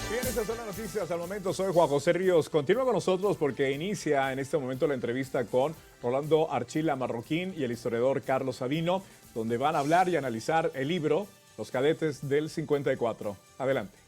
Bien, estas son las noticias al momento. Soy Juan José Ríos. Continúa con nosotros porque inicia en este momento la entrevista con Rolando Archila Marroquín y el historiador Carlos Sabino, donde van a hablar y analizar el libro Los Cadetes del 54. Adelante.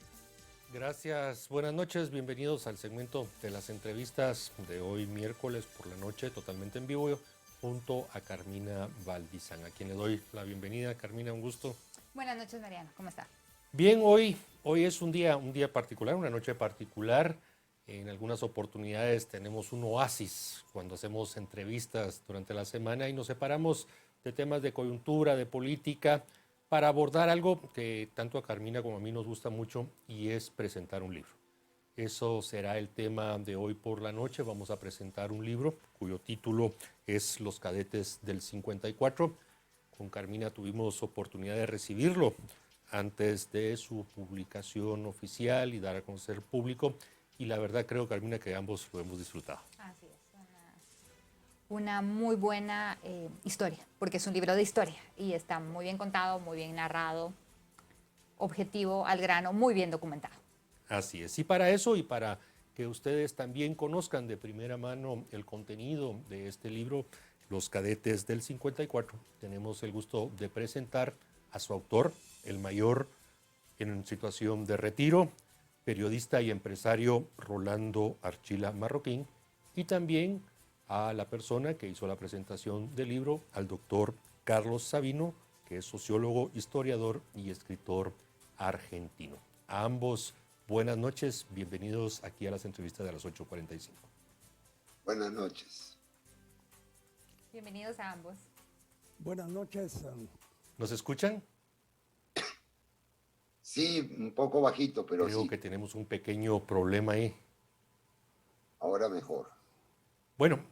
Gracias, buenas noches, bienvenidos al segmento de las entrevistas de hoy miércoles por la noche, totalmente en vivo, junto a Carmina Valdizán, a quien le doy la bienvenida. Carmina, un gusto. Buenas noches, Mariano, ¿cómo está? Bien, hoy es un día particular, una noche particular. En algunas oportunidades tenemos un oasis cuando hacemos entrevistas durante la semana y nos separamos de temas de coyuntura, de política, para abordar algo que tanto a Carmina como a mí nos gusta mucho y es presentar un libro. Eso será el tema de hoy por la noche. Vamos a presentar un libro cuyo título es Los Cadetes del 54. Con Carmina tuvimos oportunidad de recibirlo antes de su publicación oficial y dar a conocer público. Y la verdad creo, Carmina, que ambos lo hemos disfrutado. Así es, una muy buena historia, porque es un libro de historia y está muy bien contado, muy bien narrado, objetivo, al grano, muy bien documentado. Así es. Y para eso y para que ustedes también conozcan de primera mano el contenido de este libro, Los Cadetes del 54, tenemos el gusto de presentar a su autor, el mayor en situación de retiro, periodista y empresario Rolando Archila Marroquín, y también a la persona que hizo la presentación del libro, al doctor Carlos Sabino, que es sociólogo, historiador y escritor argentino. A ambos, buenas noches, bienvenidos aquí a las entrevistas de las 8:45. Buenas noches. Bienvenidos a ambos. Buenas noches. ¿Nos escuchan? Sí, un poco bajito, pero Creo sí. que tenemos un pequeño problema ahí. Ahora mejor. Bueno,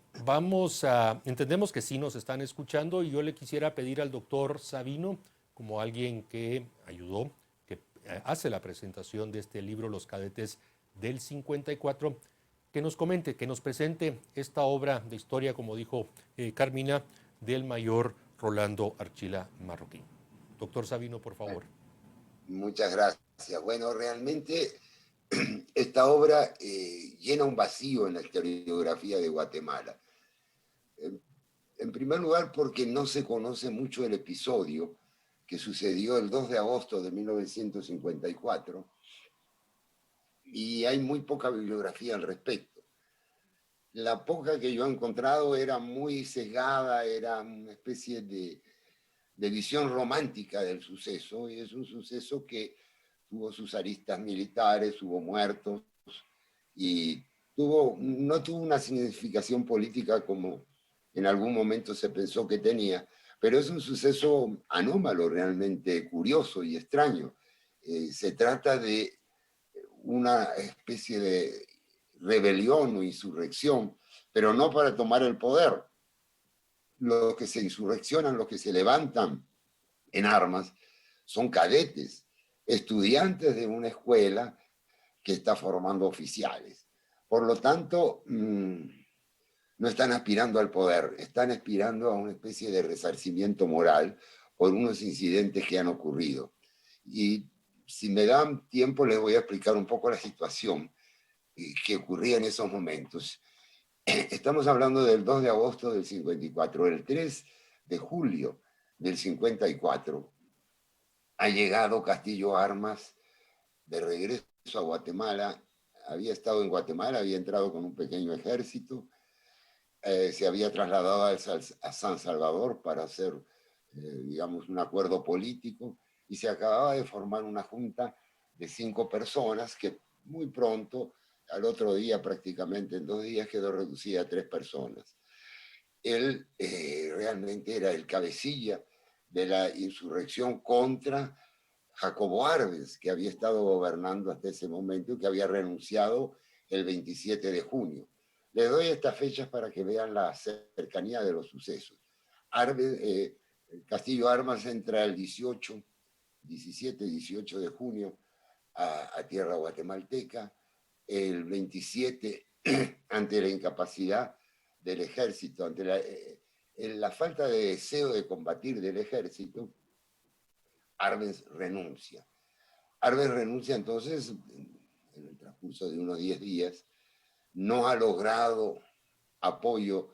entendemos que sí nos están escuchando y yo le quisiera pedir al doctor Sabino, como alguien que ayudó, que hace la presentación de este libro, Los Cadetes del 54, que nos comente, que nos presente esta obra de historia, como dijo Carmina, del mayor Rolando Archila Marroquín. Doctor Sabino, por favor. Muchas gracias. Bueno, realmente esta obra llena un vacío en la historiografía de Guatemala. En primer lugar, porque no se conoce mucho el episodio que sucedió el 2 de agosto de 1954 y hay muy poca bibliografía al respecto. La poca que yo he encontrado era muy sesgada, era una especie de visión romántica del suceso, y es un suceso que tuvo sus aristas militares, hubo muertos, y no tuvo una significación política como en algún momento se pensó que tenía, pero es un suceso anómalo, realmente curioso y extraño. Se trata de una especie de rebelión o insurrección, pero no para tomar el poder. Los que se insurreccionan, los que se levantan en armas, son cadetes, estudiantes de una escuela que está formando oficiales. Por lo tanto, no están aspirando al poder, están aspirando a una especie de resarcimiento moral por unos incidentes que han ocurrido. Y si me dan tiempo, les voy a explicar un poco la situación que ocurría en esos momentos. Estamos hablando del 2 de agosto del 54. El 3 de julio del 54 ha llegado Castillo Armas de regreso a Guatemala. Había estado en Guatemala, había entrado con un pequeño ejército, se había trasladado a San Salvador para hacer, digamos, un acuerdo político, y se acababa de formar una junta de 5 personas que muy pronto, al otro día prácticamente, en 2 días, quedó reducida a 3 personas. Él realmente era el cabecilla de la insurrección contra Jacobo Arbenz, que había estado gobernando hasta ese momento y que había renunciado el 27 de junio. Les doy estas fechas para que vean la cercanía de los sucesos. Castillo Armas entra el 17, 18 de junio a tierra guatemalteca, el 27 ante la incapacidad del ejército, ante la falta de deseo de combatir del ejército, Arbenz renuncia. Arbenz renuncia entonces, transcurso de unos 10 días, no ha logrado apoyo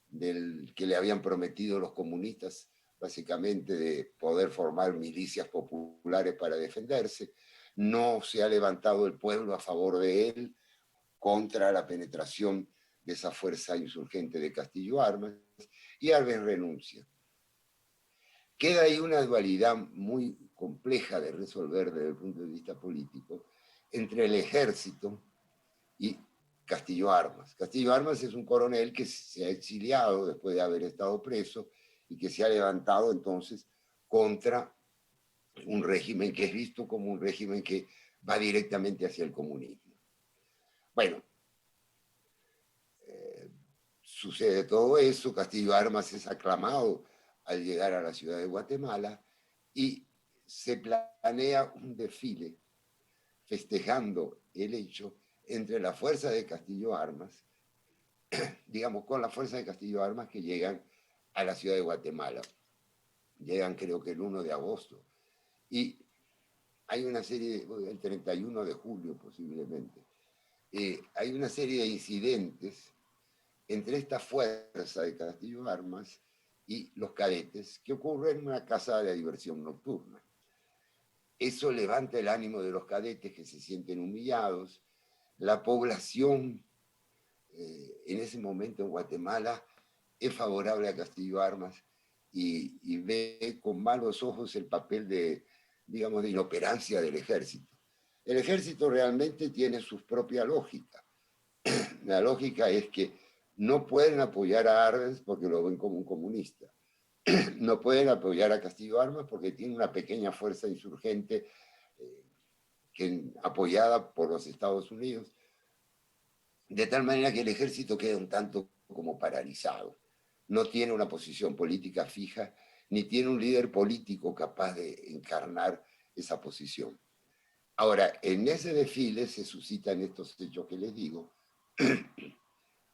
del que le habían prometido los comunistas, básicamente de poder formar milicias populares para defenderse. No se ha levantado el pueblo a favor de él contra la penetración de esa fuerza insurgente de Castillo Armas, y Arbenz renuncia. Queda ahí una dualidad muy compleja de resolver desde el punto de vista político entre el ejército y Castillo Armas. Castillo Armas es un coronel que se ha exiliado después de haber estado preso y que se ha levantado entonces contra un régimen que es visto como un régimen que va directamente hacia el comunismo. Bueno, sucede todo eso, Castillo Armas es aclamado al llegar a la ciudad de Guatemala y se planea un desfile festejando el hecho entre la fuerza de Castillo Armas, digamos, con la fuerza de Castillo Armas que llegan a la ciudad de Guatemala. Llegan creo que el 1 de agosto. Y hay una serie, el 31 de julio posiblemente, hay una serie de incidentes entre esta fuerza de Castillo Armas y los cadetes que ocurren en una casa de diversión nocturna. Eso levanta el ánimo de los cadetes que se sienten humillados. La población en ese momento en Guatemala es favorable a Castillo Armas y ve con malos ojos el papel de, digamos, de inoperancia del ejército. El ejército realmente tiene su propia lógica. La lógica es que no pueden apoyar a Arbenz porque lo ven como un comunista. No pueden apoyar a Castillo Armas porque tiene una pequeña fuerza insurgente apoyada por los Estados Unidos, de tal manera que el ejército queda un tanto como paralizado. No tiene una posición política fija, ni tiene un líder político capaz de encarnar esa posición. Ahora, en ese desfile se suscitan estos hechos que les digo,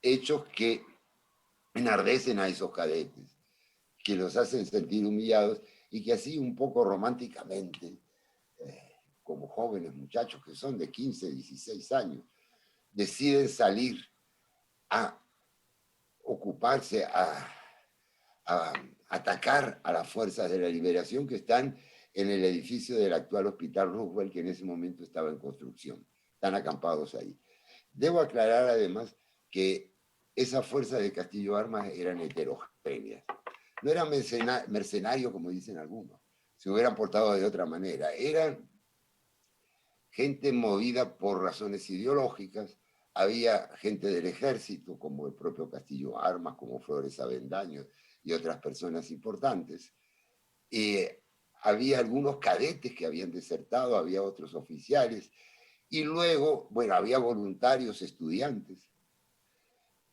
hechos que enardecen a esos cadetes, que los hacen sentir humillados y que así un poco románticamente, como jóvenes muchachos que son de 15, 16 años, deciden salir a ocuparse, a atacar a las fuerzas de la liberación que están en el edificio del actual Hospital Roosevelt, que en ese momento estaba en construcción. Están acampados ahí. Debo aclarar además que esas fuerzas de Castillo Armas eran heterogéneas. No eran mercenarios, como dicen algunos. Se hubieran portado de otra manera. Eran gente movida por razones ideológicas. Había gente del ejército, como el propio Castillo Armas, como Flores Avendaño y otras personas importantes. Había algunos cadetes que habían desertado, había otros oficiales. Y luego, bueno, había voluntarios estudiantes.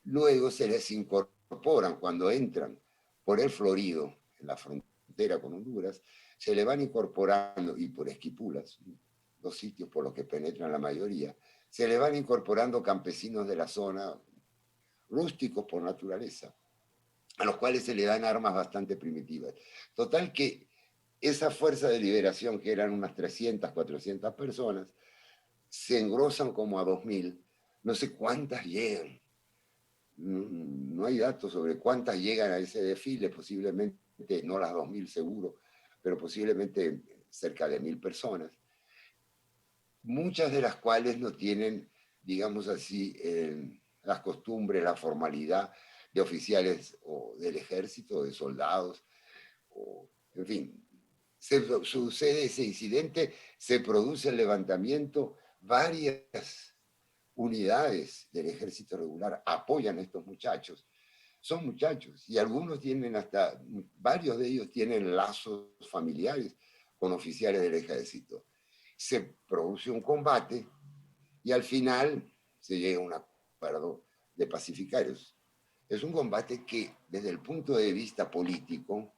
Luego se les incorporan cuando entran por el Florido, en la frontera con Honduras, se le van incorporando, y por Esquipulas, los sitios por los que penetran la mayoría, se le van incorporando campesinos de la zona, rústicos por naturaleza, a los cuales se le dan armas bastante primitivas. Total que esa fuerza de liberación, que eran unas 300, 400 personas, se engrosan como a 2000, no sé cuántas llegan. No hay datos sobre cuántas llegan a ese desfile, posiblemente no las 2000 seguro, pero posiblemente cerca de 1000 personas, muchas de las cuales no tienen, digamos así, las costumbres, la formalidad de oficiales o del ejército, de soldados, o, en fin, sucede ese incidente, se produce el levantamiento, varias unidades del ejército regular apoyan a estos muchachos. Son muchachos y algunos tienen varios de ellos tienen lazos familiares con oficiales del ejército. Se produce un combate y al final se llega a un acuerdo de pacificarios. Es un combate que desde el punto de vista político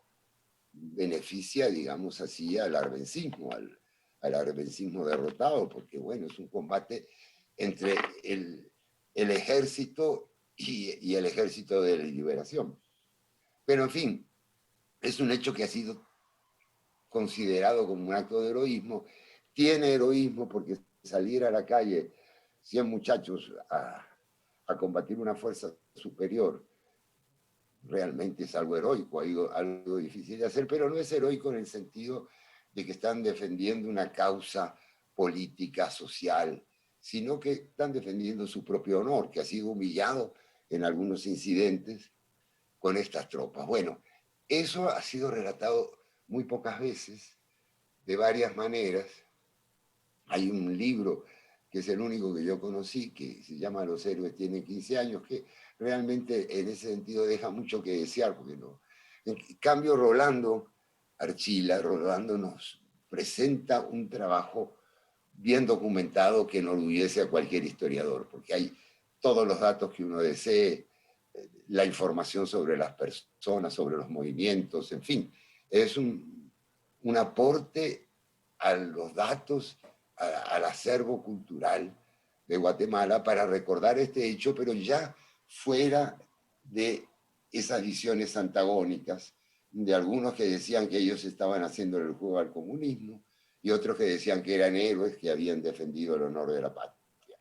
beneficia, digamos así, al arbencismo, al arbencismo derrotado, porque bueno, es un combate entre el ejército y el ejército de la liberación. Pero en fin, es un hecho que ha sido considerado como un acto de heroísmo. Tiene heroísmo porque salir a la calle 100 muchachos a combatir una fuerza superior, realmente es algo heroico, algo difícil de hacer, pero no es heroico en el sentido de que están defendiendo una causa política, social, sino que están defendiendo su propio honor, que ha sido humillado en algunos incidentes con estas tropas. Bueno, eso ha sido relatado muy pocas veces, de varias maneras. Hay un libro que es el único que yo conocí, que se llama Los héroes tienen 15 años, que realmente en ese sentido deja mucho que desear, porque no. En cambio, Rolando Rolando nos presenta un trabajo bien documentado que enorgullece a cualquier historiador, porque hay todos los datos que uno desee, la información sobre las personas, sobre los movimientos, en fin, es un aporte a los datos, al acervo cultural de Guatemala para recordar este hecho, pero ya fuera de esas visiones antagónicas de algunos que decían que ellos estaban haciendo el juego al comunismo y otros que decían que eran héroes que habían defendido el honor de la patria.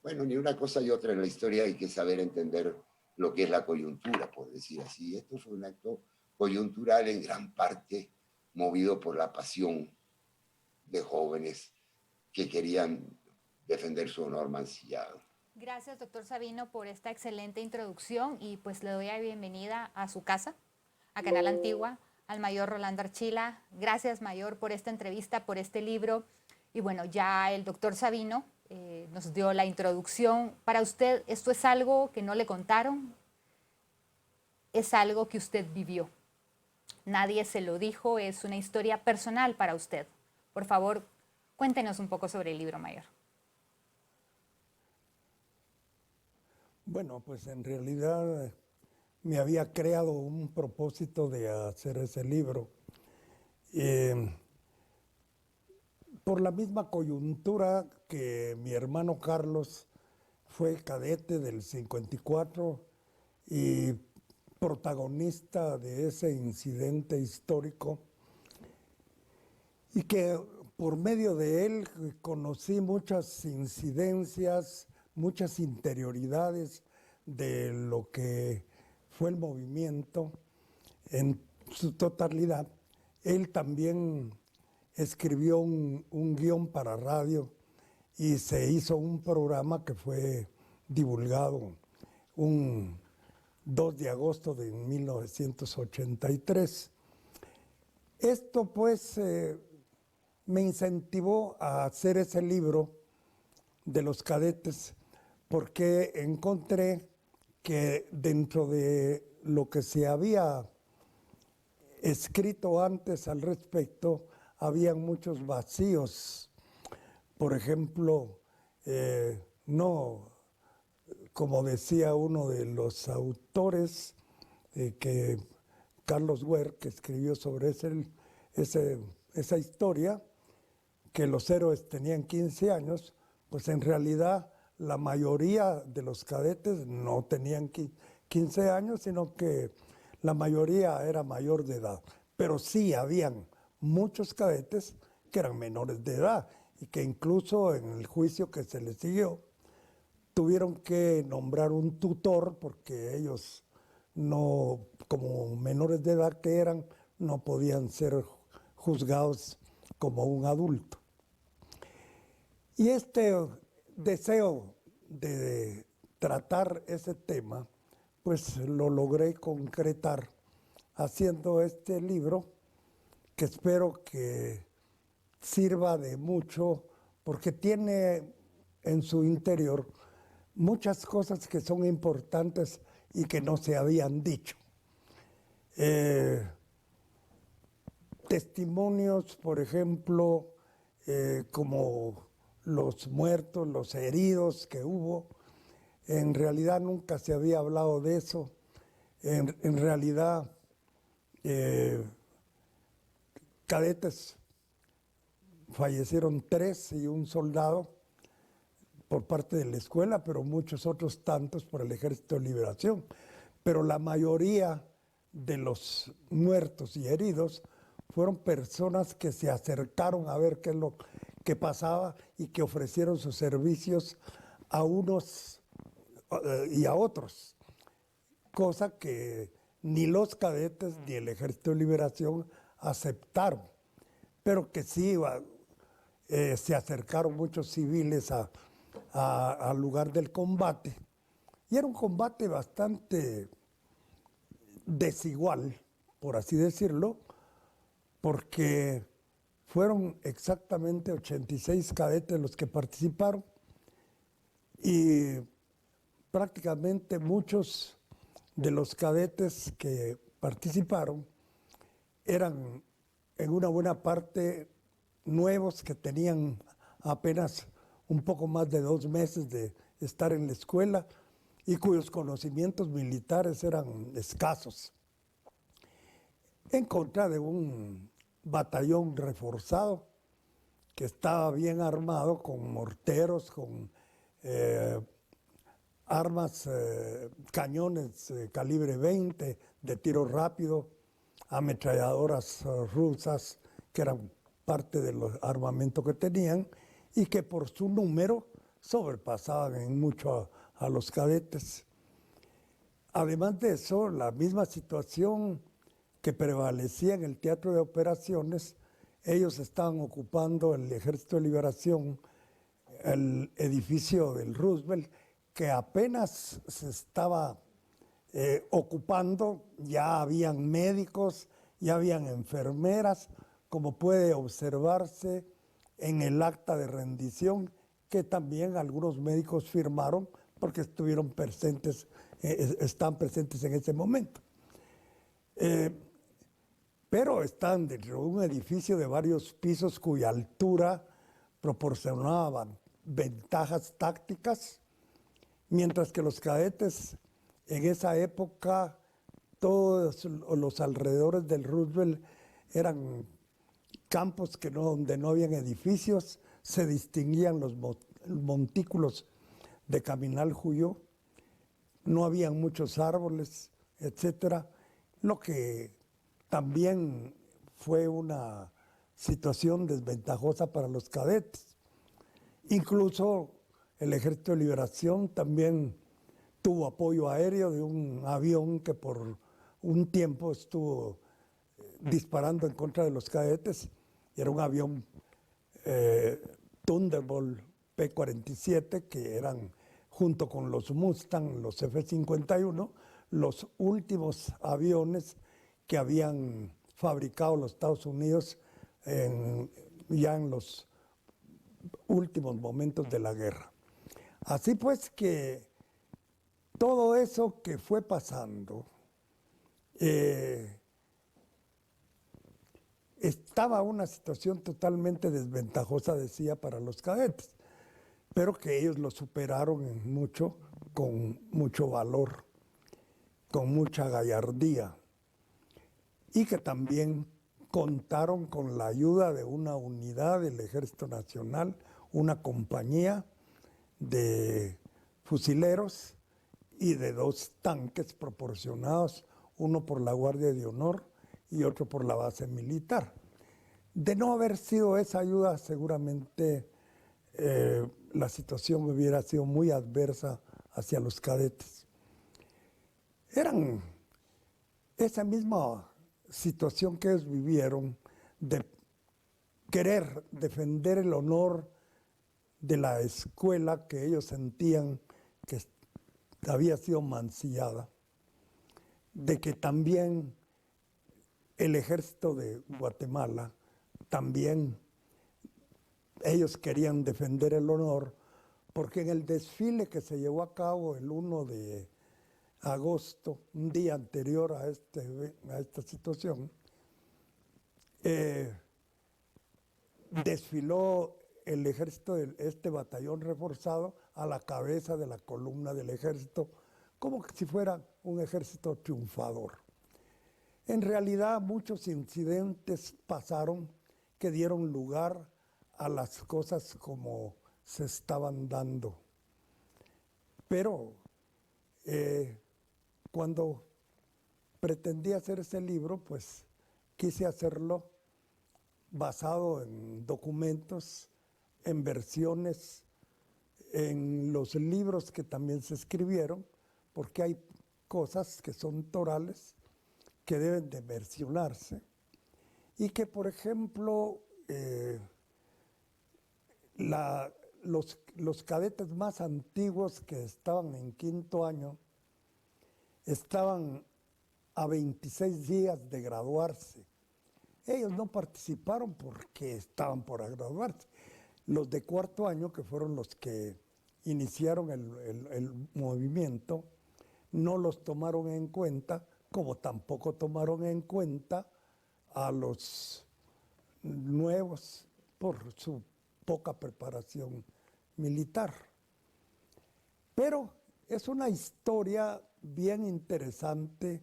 Bueno, ni una cosa y otra en la historia, hay que saber entender lo que es la coyuntura, por decir así. Esto fue un acto coyuntural en gran parte movido por la pasión de jóvenes que querían defender su honor mancillado. Gracias, doctor Sabino, por esta excelente introducción y pues le doy la bienvenida a su casa, a Canal Antigua, al mayor Rolando Archila. Gracias, mayor, por esta entrevista, por este libro. Y bueno, ya el doctor Sabino nos dio la introducción. Para usted, ¿esto es algo que no le contaron? Es algo que usted vivió. Nadie se lo dijo, es una historia personal para usted. Por favor, cuéntenos un poco sobre el libro, mayor. Bueno, pues en realidad me había creado un propósito de hacer ese libro. Por la misma coyuntura que mi hermano Carlos fue cadete del 54 y protagonista de ese incidente histórico, y que por medio de él conocí muchas incidencias, muchas interioridades de lo que fue el movimiento en su totalidad. Él también escribió un guión para radio y se hizo un programa que fue divulgado un 2 de agosto de 1983. Esto pues me incentivó a hacer ese libro de los cadetes, porque encontré que dentro de lo que se había escrito antes al respecto, había muchos vacíos. Por ejemplo, no, como decía uno de los autores, que Carlos Huer, que escribió sobre esa historia, que los héroes tenían 15 años, pues en realidad la mayoría de los cadetes no tenían 15 años, sino que la mayoría era mayor de edad. Pero sí habían muchos cadetes que eran menores de edad y que incluso en el juicio que se les siguió tuvieron que nombrar un tutor porque ellos no, como menores de edad que eran, no podían ser juzgados como un adulto. Y este deseo de tratar ese tema, pues lo logré concretar haciendo este libro, que espero que sirva de mucho, porque tiene en su interior muchas cosas que son importantes y que no se habían dicho. Testimonios, por ejemplo, como los muertos, los heridos que hubo. En realidad nunca se había hablado de eso. En realidad, cadetes fallecieron 3 y un soldado por parte de la escuela, pero muchos otros tantos por el Ejército de Liberación. Pero la mayoría de los muertos y heridos fueron personas que se acercaron a ver qué es lo que pasaba y que ofrecieron sus servicios a unos y a otros, cosa que ni los cadetes ni el Ejército de Liberación aceptaron, pero que sí se acercaron muchos civiles al lugar del combate, y era un combate bastante desigual, por así decirlo, porque fueron exactamente 86 cadetes los que participaron y prácticamente muchos de los cadetes que participaron eran en una buena parte nuevos que tenían apenas un poco más de 2 meses de estar en la escuela y cuyos conocimientos militares eran escasos, en contra de un batallón reforzado que estaba bien armado con morteros, con armas, cañones calibre 20 de tiro rápido, ametralladoras rusas que eran parte del armamento que tenían y que por su número sobrepasaban en mucho a los cadetes. Además de eso, la misma situación que prevalecía en el teatro de operaciones, ellos estaban ocupando el Ejército de Liberación, el edificio del Roosevelt, que apenas se estaba ocupando, ya habían médicos, ya habían enfermeras, como puede observarse en el acta de rendición, que también algunos médicos firmaron porque estuvieron presentes, están presentes en ese momento. Pero están dentro de un edificio de varios pisos cuya altura proporcionaba ventajas tácticas, mientras que los cadetes en esa época, todos los alrededores del Roosevelt eran campos donde no habían edificios, se distinguían los montículos de Caminal Juyó, no habían muchos árboles, etcétera, lo que también fue una situación desventajosa para los cadetes. Incluso el Ejército de Liberación también tuvo apoyo aéreo de un avión que por un tiempo estuvo disparando en contra de los cadetes. Era un avión Thunderbolt P-47, que eran, junto con los Mustang, los F-51, los últimos aviones que habían fabricado los Estados Unidos ya en los últimos momentos de la guerra. Así pues que todo eso que fue pasando estaba una situación totalmente desventajosa, decía, para los cadetes, pero que ellos lo superaron en mucho, con mucho valor, con mucha gallardía, y que también contaron con la ayuda de una unidad del Ejército Nacional, una compañía de fusileros y de 2 tanques proporcionados, uno por la Guardia de Honor y otro por la base militar. De no haber sido esa ayuda, seguramente la situación hubiera sido muy adversa hacia los cadetes. Eran esa misma situación que ellos vivieron de querer defender el honor de la escuela que ellos sentían que había sido mancillada, de que también el ejército de Guatemala, también ellos querían defender el honor, porque en el desfile que se llevó a cabo el 1 de agosto, un día anterior a esta situación, desfiló el ejército de este batallón reforzado a la cabeza de la columna del ejército, como si fuera un ejército triunfador. En realidad, muchos incidentes pasaron que dieron lugar a las cosas como se estaban dando. Pero cuando pretendí hacer ese libro, pues quise hacerlo basado en documentos, en versiones en los libros que también se escribieron, porque hay cosas que son torales que deben de mencionarse y que, por ejemplo, los cadetes más antiguos que estaban en quinto año estaban a 26 días de graduarse. Ellos no participaron porque estaban por graduarse. Los de cuarto año, que fueron los que iniciaron el movimiento, no los tomaron en cuenta, como tampoco tomaron en cuenta a los nuevos por su poca preparación militar. Pero es una historia bien interesante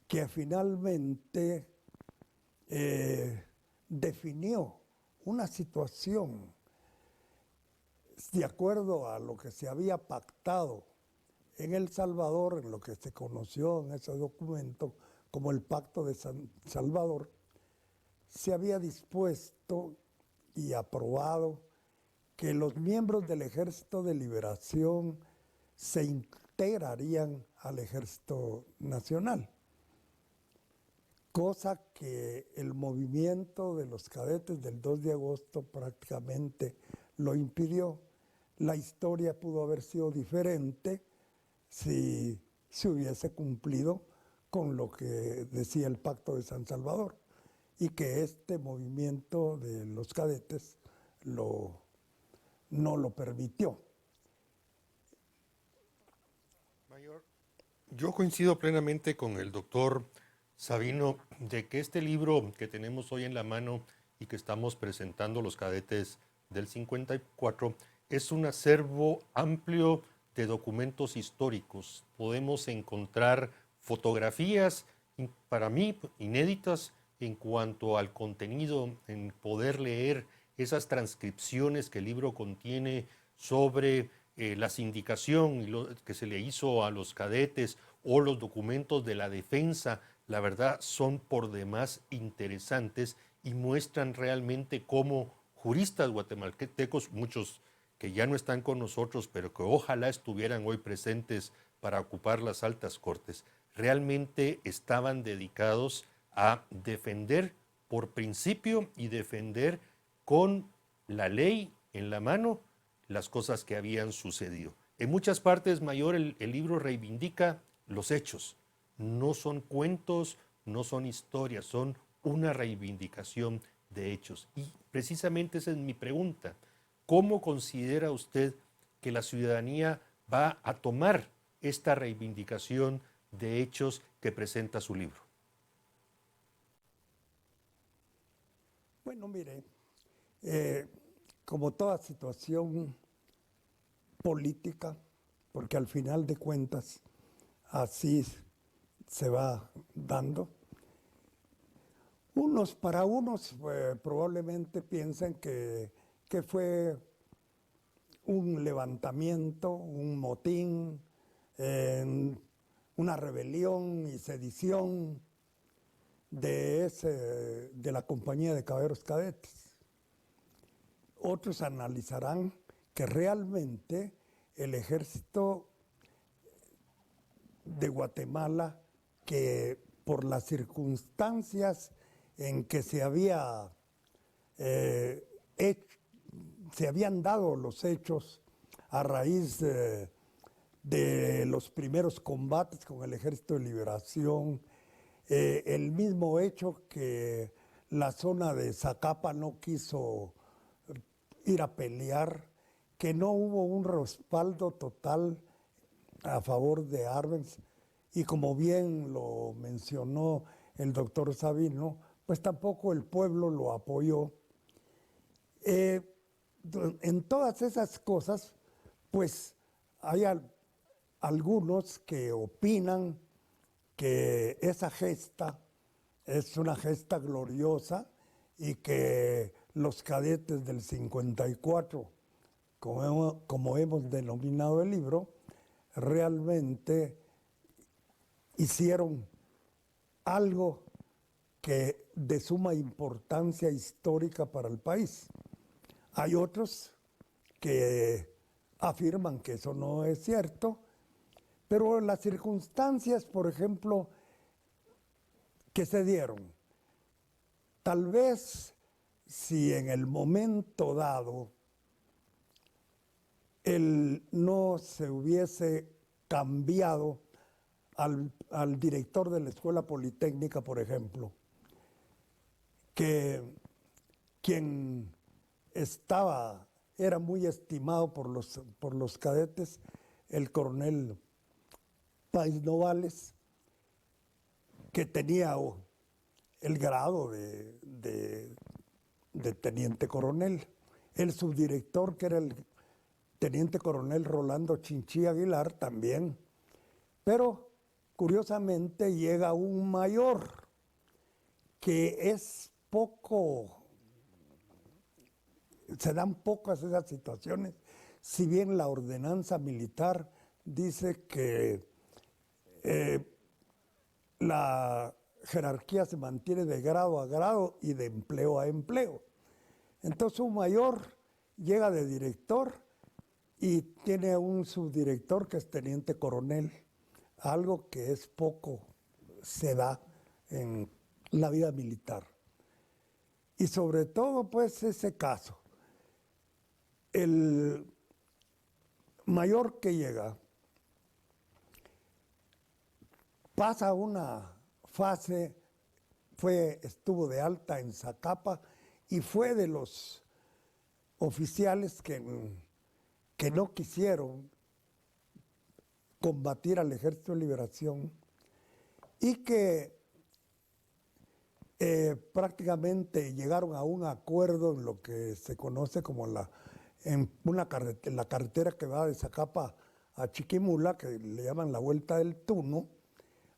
que finalmente definió una situación de acuerdo a lo que se había pactado en El Salvador, en lo que se conoció en ese documento como el Pacto de San Salvador. Se había dispuesto y aprobado que los miembros del Ejército de Liberación se integrarían al Ejército Nacional, cosa que el movimiento de los cadetes del 2 de agosto prácticamente lo impidió. La historia pudo haber sido diferente si se hubiese cumplido con lo que decía el Pacto de San Salvador y que este movimiento de los cadetes no lo permitió. Mayor, yo coincido plenamente con el doctor Sabino de que este libro que tenemos hoy en la mano y que estamos presentando los cadetes del 54 es un acervo amplio de documentos históricos. Podemos encontrar fotografías, para mí, inéditas en cuanto al contenido, en poder leer esas transcripciones que el libro contiene sobre la sindicación que se le hizo a los cadetes o los documentos de la defensa. La verdad, son por demás interesantes y muestran realmente cómo juristas guatemaltecos, muchos que ya no están con nosotros, pero que ojalá estuvieran hoy presentes para ocupar las altas cortes, realmente estaban dedicados a defender por principio y defender con la ley en la mano las cosas que habían sucedido. En muchas partes, Mayor, el libro reivindica los hechos. No son cuentos, no son historias, son una reivindicación de hechos. Y precisamente esa es mi pregunta. ¿Cómo considera usted que la ciudadanía va a tomar esta reivindicación de hechos que presenta su libro? Bueno, mire, como toda situación política, porque al final de cuentas así se va dando, para unos probablemente piensan que fue un levantamiento, un motín, una rebelión y sedición de la compañía de caballeros cadetes. Otros analizarán que realmente el ejército de Guatemala, que por las circunstancias en que se habían dado los hechos a raíz de los primeros combates con el Ejército de Liberación, el mismo hecho que la zona de Zacapa no quiso ir a pelear, que no hubo un respaldo total a favor de Arbenz, y como bien lo mencionó el doctor Sabino, pues tampoco el pueblo lo apoyó. En todas esas cosas, pues hay algunos que opinan que esa gesta es una gesta gloriosa y que los cadetes del 54, como hemos denominado el libro, realmente hicieron algo que de suma importancia histórica para el país. Hay otros que afirman que eso no es cierto, pero las circunstancias, por ejemplo, que se dieron, tal vez si en el momento dado no se hubiese cambiado al director de la Escuela Politécnica, por ejemplo, que quien era muy estimado por los cadetes, el coronel Páez Novales, que tenía el grado de teniente coronel. El subdirector, que era el teniente coronel Rolando Chinchí Aguilar, también. Pero, curiosamente, llega un mayor, que es poco, se dan pocas esas situaciones, si bien la ordenanza militar dice que la jerarquía se mantiene de grado a grado y de empleo a empleo. Entonces un mayor llega de director y tiene un subdirector que es teniente coronel, algo que es poco se da en la vida militar. Y sobre todo, pues, ese caso. El mayor que llega pasa una fase, estuvo de alta en Zacapa y fue de los oficiales que no quisieron combatir al Ejército de Liberación y que prácticamente llegaron a un acuerdo en lo que se conoce como la carretera que va de Zacapa a Chiquimula, que le llaman la Vuelta del Tuno.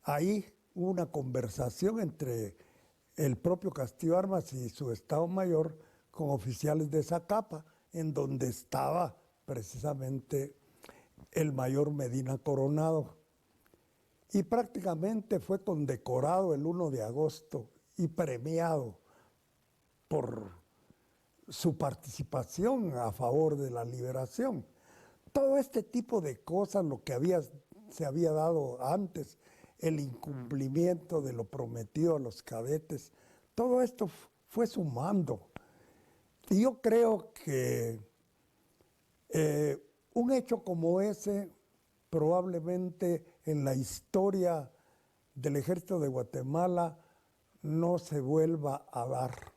Ahí hubo una conversación entre el propio Castillo Armas y su Estado Mayor con oficiales de Zacapa, en donde estaba precisamente el mayor Medina Coronado. Y prácticamente fue condecorado el 1 de agosto y premiado por su participación a favor de la liberación. Todo este tipo de cosas, lo que se había dado antes, el incumplimiento de lo prometido a los cadetes, todo esto fue sumando. Y yo creo que un hecho como ese probablemente en la historia del Ejército de Guatemala no se vuelva a dar,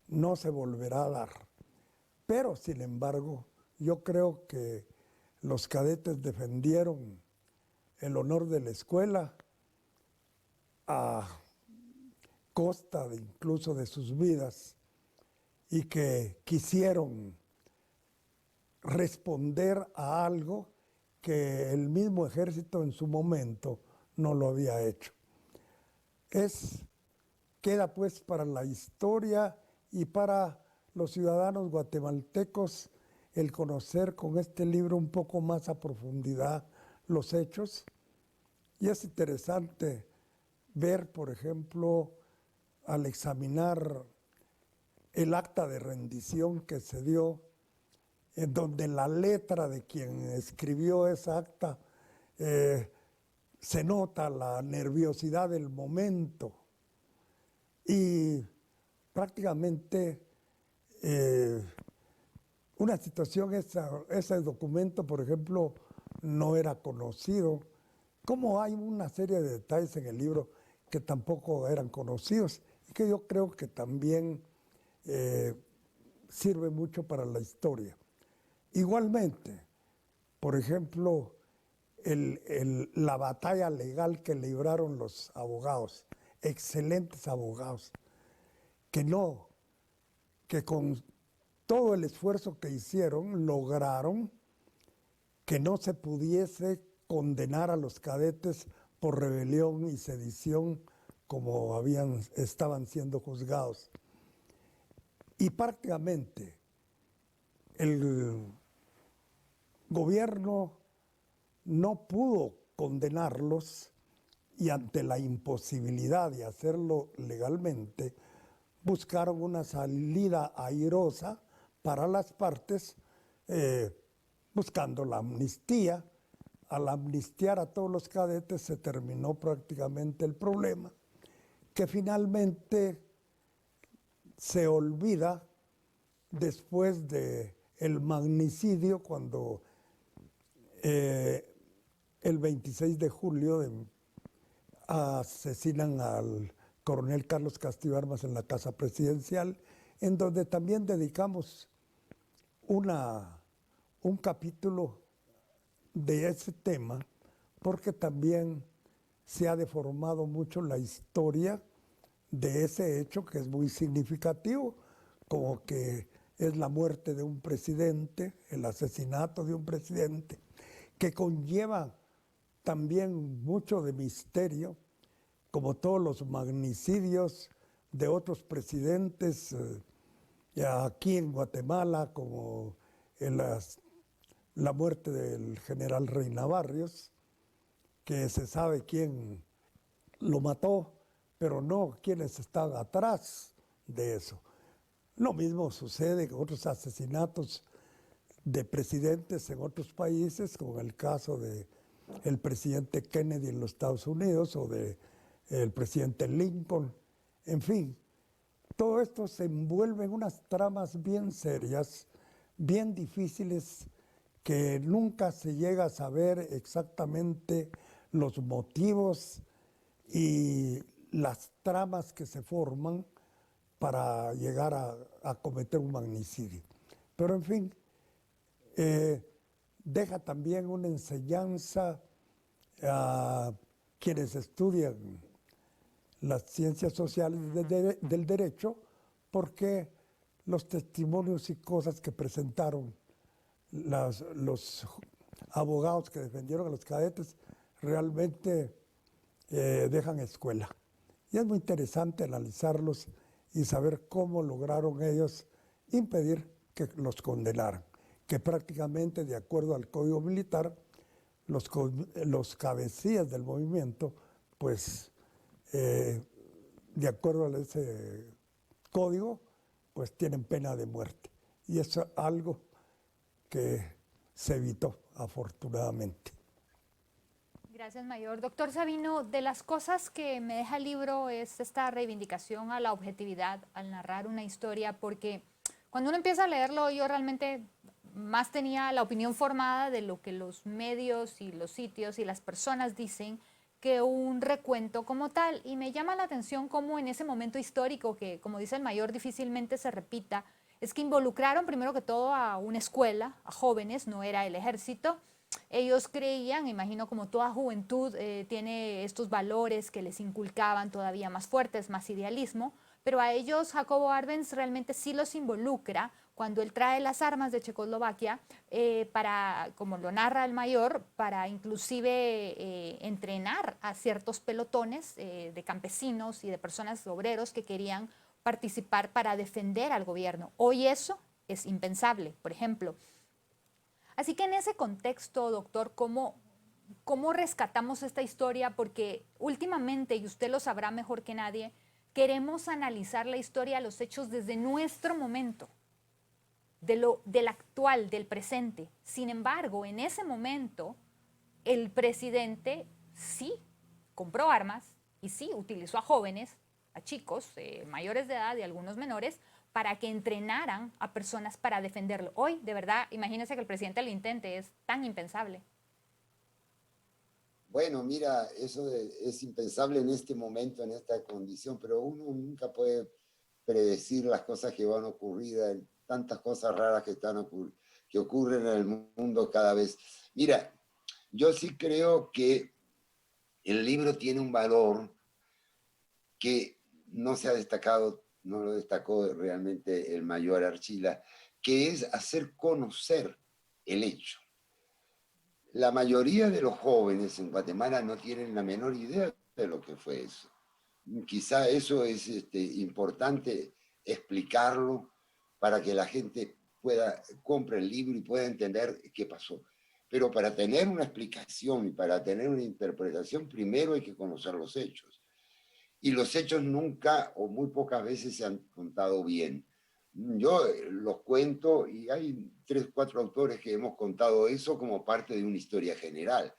no se volverá a dar. Pero, sin embargo, yo creo que los cadetes defendieron el honor de la escuela a costa incluso de sus vidas y que quisieron responder a algo que el mismo ejército en su momento no lo había hecho. Queda pues para la historia y para los ciudadanos guatemaltecos el conocer con este libro un poco más a profundidad los hechos. Y es interesante ver, por ejemplo, al examinar el acta de rendición que se dio, en donde la letra de quien escribió esa acta se nota la nerviosidad del momento y prácticamente una situación, ese documento, por ejemplo, no era conocido, como hay una serie de detalles en el libro que tampoco eran conocidos y que yo creo que también sirve mucho para la historia. Igualmente, por ejemplo, la batalla legal que libraron los abogados, excelentes abogados, que con todo el esfuerzo que hicieron, lograron que no se pudiese condenar a los cadetes por rebelión y sedición como estaban siendo juzgados. Y prácticamente el gobierno no pudo condenarlos y ante la imposibilidad de hacerlo legalmente, buscaron una salida airosa para las partes, buscando la amnistía. Al amnistiar a todos los cadetes se terminó prácticamente el problema, que finalmente se olvida después de el magnicidio, cuando el 26 de julio asesinan al coronel Carlos Castillo Armas en la Casa Presidencial, en donde también dedicamos un capítulo de ese tema, porque también se ha deformado mucho la historia de ese hecho, que es muy significativo, como que es la muerte de un presidente, el asesinato de un presidente, que conlleva también mucho de misterio, como todos los magnicidios de otros presidentes aquí en Guatemala, como la muerte del general Reina Barrios, que se sabe quién lo mató, pero no quiénes están atrás de eso. Lo mismo sucede con otros asesinatos de presidentes en otros países, como el caso del presidente Kennedy en los Estados Unidos o del presidente Lincoln. En fin, todo esto se envuelve en unas tramas bien serias, bien difíciles, que nunca se llega a saber exactamente los motivos y las tramas que se forman para llegar a cometer un magnicidio. Pero en fin, deja también una enseñanza a quienes estudian las ciencias sociales del derecho, porque los testimonios y cosas que presentaron los abogados que defendieron a los cadetes realmente dejan escuela. Y es muy interesante analizarlos y saber cómo lograron ellos impedir que los condenaran, que prácticamente, de acuerdo al Código Militar, los cabecillas del movimiento, pues de acuerdo a ese código, pues tienen pena de muerte. Y eso es algo que se evitó, afortunadamente. Gracias, Mayor. Doctor Sabino, de las cosas que me deja el libro es esta reivindicación a la objetividad al narrar una historia, porque cuando uno empieza a leerlo, yo realmente más tenía la opinión formada de lo que los medios y los sitios y las personas dicen que un recuento como tal. Y me llama la atención cómo en ese momento histórico, que como dice el Mayor difícilmente se repita, es que involucraron primero que todo a una escuela, a jóvenes, no era el ejército. Ellos creían, imagino como toda juventud tiene estos valores que les inculcaban todavía más fuertes, más idealismo, pero a ellos Jacobo Arbenz realmente sí los involucra cuando él trae las armas de Checoslovaquia para, como lo narra el Mayor, para inclusive entrenar a ciertos pelotones de campesinos y de personas obreros que querían participar para defender al gobierno. Hoy eso es impensable, por ejemplo. Así que en ese contexto, doctor, ¿cómo rescatamos esta historia? Porque últimamente, y usted lo sabrá mejor que nadie, queremos analizar la historia, los hechos desde nuestro momento, del actual, del presente. Sin embargo, en ese momento, el presidente sí compró armas y sí utilizó a jóvenes, a chicos mayores de edad y algunos menores, para que entrenaran a personas para defenderlo. Hoy, de verdad, imagínense que el presidente lo intente, es tan impensable. Bueno, mira, eso es impensable en este momento, en esta condición, pero uno nunca puede predecir las cosas que van a ocurrir, tantas cosas raras que ocurren en el mundo cada vez. Mira, yo sí creo que el libro tiene un valor que no se ha destacado, no lo destacó realmente el Mayor Archila, que es hacer conocer el hecho. La mayoría de los jóvenes en Guatemala no tienen la menor idea de lo que fue eso. Quizá eso es importante explicarlo para que la gente compre el libro y pueda entender qué pasó. Pero para tener una explicación y para tener una interpretación, primero hay que conocer los hechos. Y los hechos nunca o muy pocas veces se han contado bien. Yo los cuento y hay 3, 4 autores que hemos contado eso como parte de una historia general.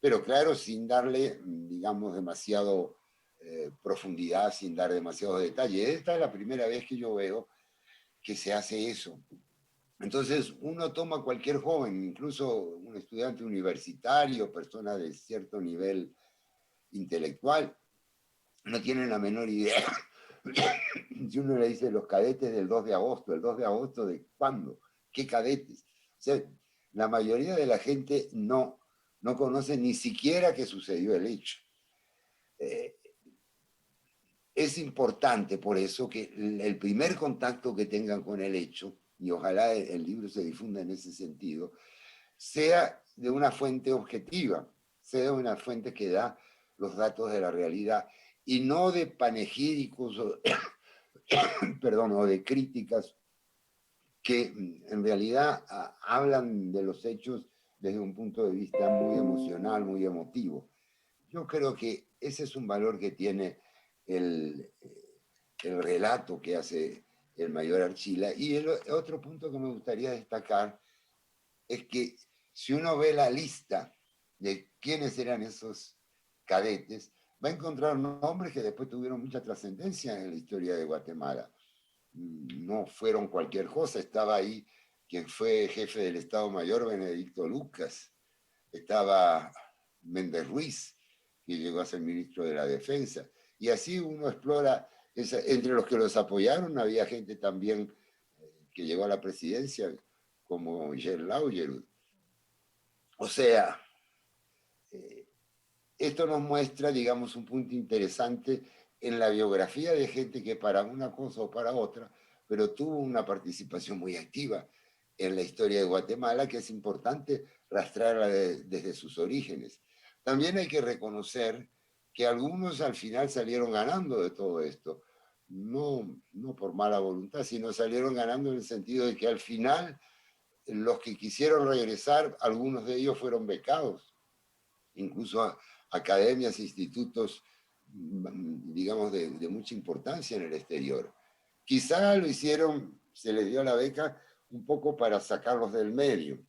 Pero claro, sin darle, digamos, demasiado profundidad, sin dar demasiados detalles. Esta es la primera vez que yo veo que se hace eso. Entonces, uno toma cualquier joven, incluso un estudiante universitario, persona de cierto nivel intelectual, no tienen la menor idea. Si uno le dice los cadetes del 2 de agosto, ¿el 2 de agosto de cuándo? ¿Qué cadetes? O sea, la mayoría de la gente no conoce ni siquiera que sucedió el hecho. Es importante por eso que el primer contacto que tengan con el hecho, y ojalá el libro se difunda en ese sentido, sea de una fuente objetiva, sea de una fuente que da los datos de la realidad y no de panegíricos o, perdón, o de críticas que en realidad hablan de los hechos desde un punto de vista muy emocional, muy emotivo. Yo creo que ese es un valor que tiene el, el relato que hace el mayor Archila. Y el otro punto que me gustaría destacar es que si uno ve la lista de quiénes eran esos cadetes, va a encontrar nombres que después tuvieron mucha trascendencia en la historia de Guatemala. No fueron cualquier cosa, estaba ahí quien fue jefe del Estado Mayor, Benedicto Lucas, estaba Méndez Ruiz, que llegó a ser ministro de la Defensa, y así uno explora, entre los que los apoyaron había gente también que llegó a la presidencia, como Jean Laugerud. O sea, esto nos muestra, digamos, un punto interesante en la biografía de gente que para una cosa o para otra, pero tuvo una participación muy activa en la historia de Guatemala, que es importante rastrarla desde sus orígenes. También hay que reconocer que algunos al final salieron ganando de todo esto, no por mala voluntad, sino salieron ganando en el sentido de que al final los que quisieron regresar, algunos de ellos fueron becados, incluso academias e institutos, digamos, de mucha importancia en el exterior. Quizá lo hicieron, se les dio la beca un poco para sacarlos del medio,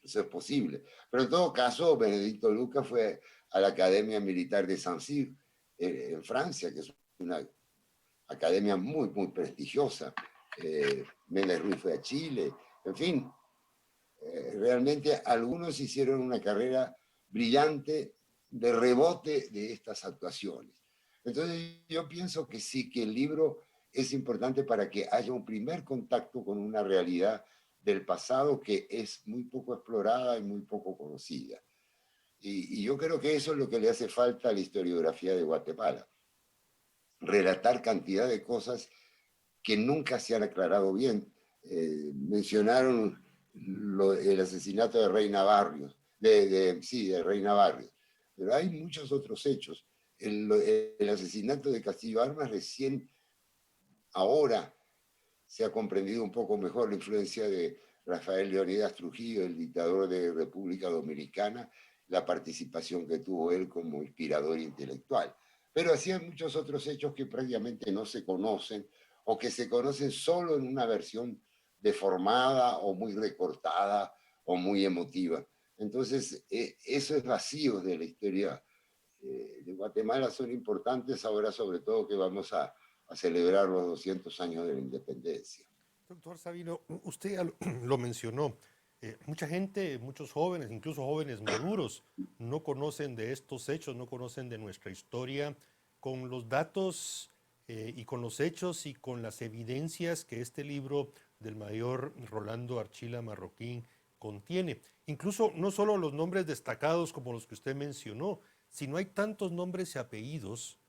eso es posible. Pero en todo caso, Benedicto Lucas fue a la Academia Militar de Saint-Cyr, en Francia, que es una academia muy, muy prestigiosa. Méndez Ruiz fue a Chile, en fin, realmente algunos hicieron una carrera brillante de rebote de estas actuaciones. Entonces yo pienso que sí, que el libro es importante para que haya un primer contacto con una realidad del pasado que es muy poco explorada y muy poco conocida. Y yo creo que eso es lo que le hace falta a la historiografía de Guatemala. Relatar cantidad de cosas que nunca se han aclarado bien. Mencionaron el asesinato de Reina Barrios, de Reina Barrios, pero hay muchos otros hechos. El asesinato de Castillo Armas recién ahora se ha comprendido un poco mejor la influencia de Rafael Leonidas Trujillo, el dictador de República Dominicana, la participación que tuvo él como inspirador intelectual. Pero así hay muchos otros hechos que prácticamente no se conocen o que se conocen solo en una versión deformada o muy recortada o muy emotiva. Entonces, esos vacíos de la historia de Guatemala son importantes ahora, sobre todo que vamos a celebrar los 200 años de la independencia. Doctor Sabino, usted ya lo mencionó. Mucha gente, muchos jóvenes, incluso jóvenes maduros, no conocen de estos hechos, no conocen de nuestra historia con los datos y con los hechos y con las evidencias que este libro del mayor Rolando Archila Marroquín contiene. Incluso no solo los nombres destacados como los que usted mencionó, sino hay tantos nombres y apellidos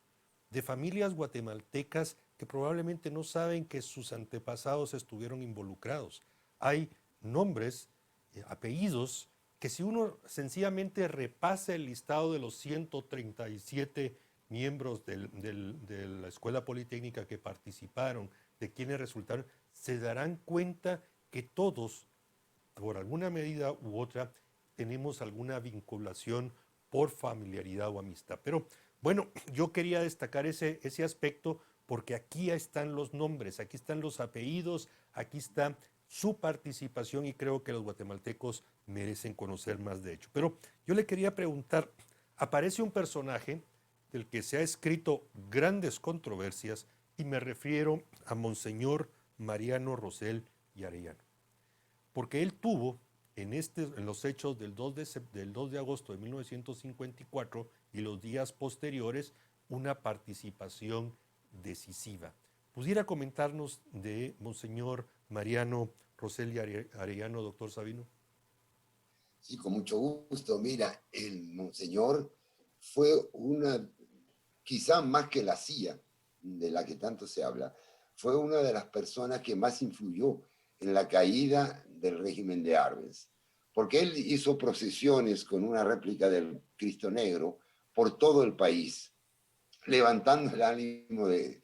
de familias guatemaltecas que probablemente no saben que sus antepasados estuvieron involucrados. Hay nombres, apellidos, que si uno sencillamente repasa el listado de los 137 miembros de la Escuela Politécnica que participaron, de quienes resultaron, se darán cuenta que todos, por alguna medida u otra, tenemos alguna vinculación por familiaridad o amistad. Pero bueno, yo quería destacar ese aspecto porque aquí están los nombres, aquí están los apellidos, aquí está su participación y creo que los guatemaltecos merecen conocer más de ello. Pero yo le quería preguntar, aparece un personaje del que se ha escrito grandes controversias y me refiero a Monseñor Mariano Rosell y Arellano, porque él tuvo en los hechos del 2 de agosto de 1954 y los días posteriores una participación decisiva. ¿Pudiera comentarnos de Monseñor Mariano Rosell y Arellano, doctor Sabino? Sí, con mucho gusto. Mira, el Monseñor fue una, quizá más que la CIA, de la que tanto se habla, fue una de las personas que más influyó en la caída del régimen de Arbenz, porque él hizo procesiones con una réplica del Cristo Negro por todo el país, levantando el ánimo de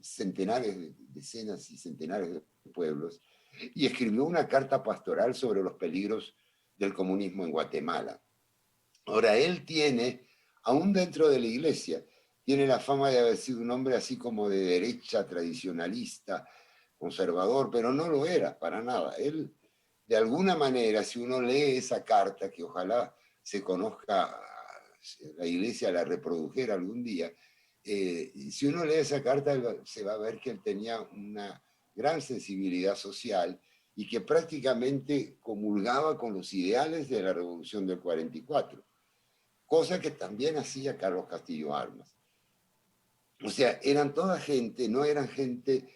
centenares, decenas y centenares de pueblos, y escribió una carta pastoral sobre los peligros del comunismo en Guatemala. Ahora, él tiene, aún dentro de la iglesia, tiene la fama de haber sido un hombre así como de derecha, tradicionalista, conservador, pero no lo era para nada. Él, de alguna manera, si uno lee esa carta, que ojalá se conozca, la iglesia la reprodujera algún día, si uno lee esa carta, se va a ver que él tenía una gran sensibilidad social y que prácticamente comulgaba con los ideales de la Revolución del 44, cosa que también hacía Carlos Castillo Armas. O sea, eran toda gente, no eran gente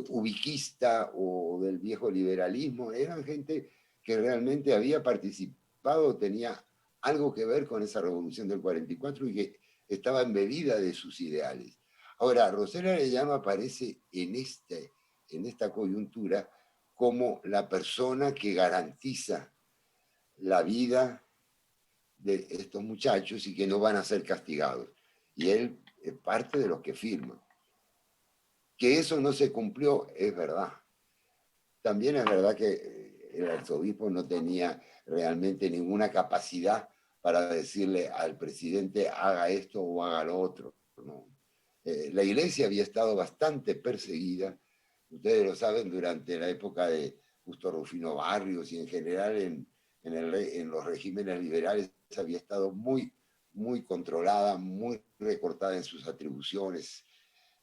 ubiquista o del viejo liberalismo, eran gente que realmente había participado, tenía algo que ver con esa revolución del 44 y que estaba embebida de sus ideales. Ahora, Rosell Arellano aparece en esta coyuntura como la persona que garantiza la vida de estos muchachos y que no van a ser castigados. Y él es parte de los que firman. Que eso no se cumplió es verdad. También es verdad que el arzobispo no tenía realmente ninguna capacidad para decirle al presidente haga esto o haga lo otro. ¿No? La iglesia había estado bastante perseguida, ustedes lo saben, durante la época de Justo Rufino Barrios y en general en los regímenes liberales había estado muy controlada, muy recortada en sus atribuciones.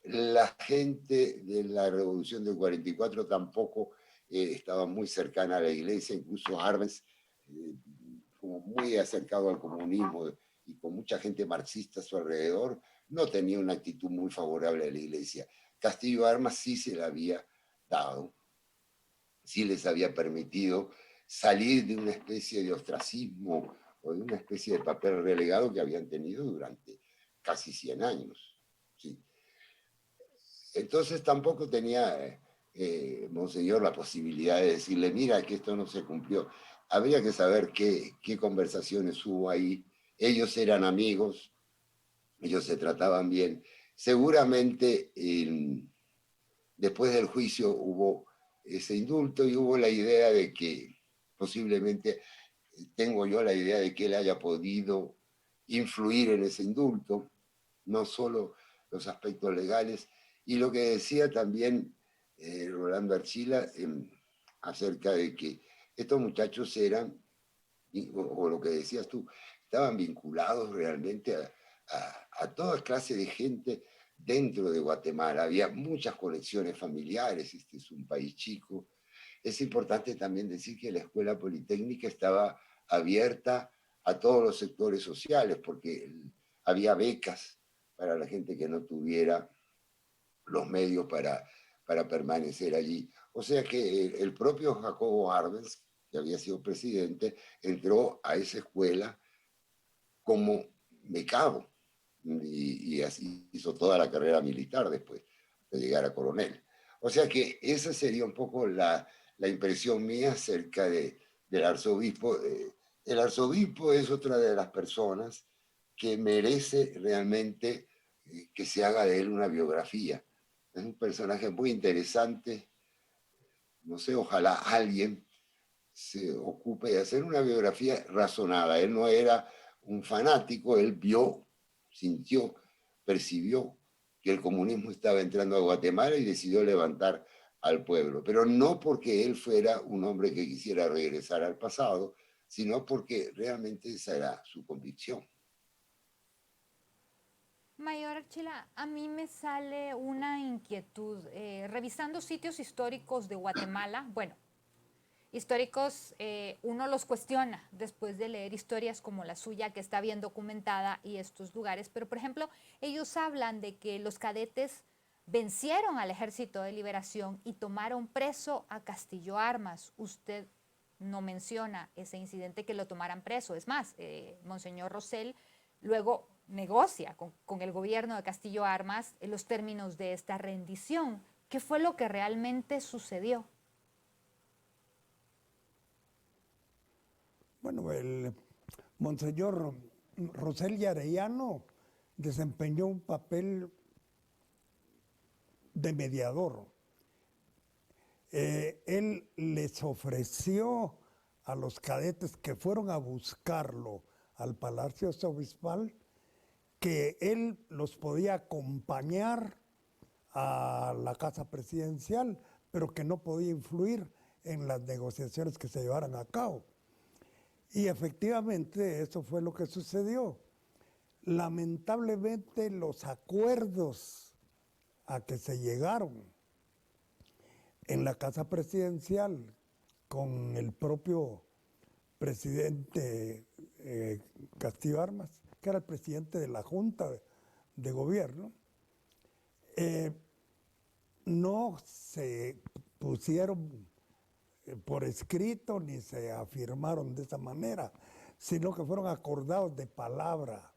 La gente de la Revolución del 44 tampoco estaba muy cercana a la iglesia, incluso Arbenz, como muy acercado al comunismo y con mucha gente marxista a su alrededor, no tenía una actitud muy favorable a la iglesia. Castillo Armas sí se la había dado, sí les había permitido salir de una especie de ostracismo o de una especie de papel relegado que habían tenido durante casi 100 años. ¿Sí? Entonces tampoco tenía Monseñor la posibilidad de decirle, mira, que esto no se cumplió. Habría que saber qué conversaciones hubo ahí. Ellos eran amigos, ellos se trataban bien. Seguramente después del juicio hubo ese indulto y hubo la idea de que posiblemente, tengo yo la idea de que él haya podido influir en ese indulto, no solo los aspectos legales, y lo que decía también Rolando Archila acerca de que estos muchachos eran, o lo que decías tú, estaban vinculados realmente a toda clase de gente dentro de Guatemala. Había muchas conexiones familiares, este es un país chico. Es importante también decir que la Escuela Politécnica estaba abierta a todos los sectores sociales, porque había becas para la gente que no tuviera los medios para permanecer allí. O sea que el propio Jacobo Arbenz, que había sido presidente, entró a esa escuela como becado y así hizo toda la carrera militar después de llegar a coronel. O sea que esa sería un poco la impresión mía acerca del arzobispo. El arzobispo es otra de las personas que merece realmente que se haga de él una biografía. Es un personaje muy interesante. No sé, ojalá alguien se ocupe de hacer una biografía razonada. Él no era un fanático, él vio, sintió, percibió que el comunismo estaba entrando a Guatemala y decidió levantar al pueblo, pero no porque él fuera un hombre que quisiera regresar al pasado, sino porque realmente esa era su convicción. Mayor Archila, a mí me sale una inquietud. Revisando sitios históricos de Guatemala, bueno, históricos uno los cuestiona después de leer historias como la suya, que está bien documentada, y estos lugares, pero por ejemplo, ellos hablan de que los cadetes vencieron al Ejército de Liberación y tomaron preso a Castillo Armas. Usted no menciona ese incidente que lo tomaran preso. Es más, Monseñor Rosell luego negocia con el gobierno de Castillo Armas en los términos de esta rendición. ¿Qué fue lo que realmente sucedió? Bueno, el Monseñor Rosell y Arellano desempeñó un papel de mediador. Él les ofreció a los cadetes que fueron a buscarlo al Palacio Obispal que él los podía acompañar a la casa presidencial, pero que no podía influir en las negociaciones que se llevaran a cabo. Y efectivamente eso fue lo que sucedió. Lamentablemente los acuerdos a que se llegaron en la casa presidencial con el propio presidente Castillo Armas, que era el presidente de la Junta de Gobierno, no se pusieron por escrito ni se afirmaron de esa manera, sino que fueron acordados de palabra.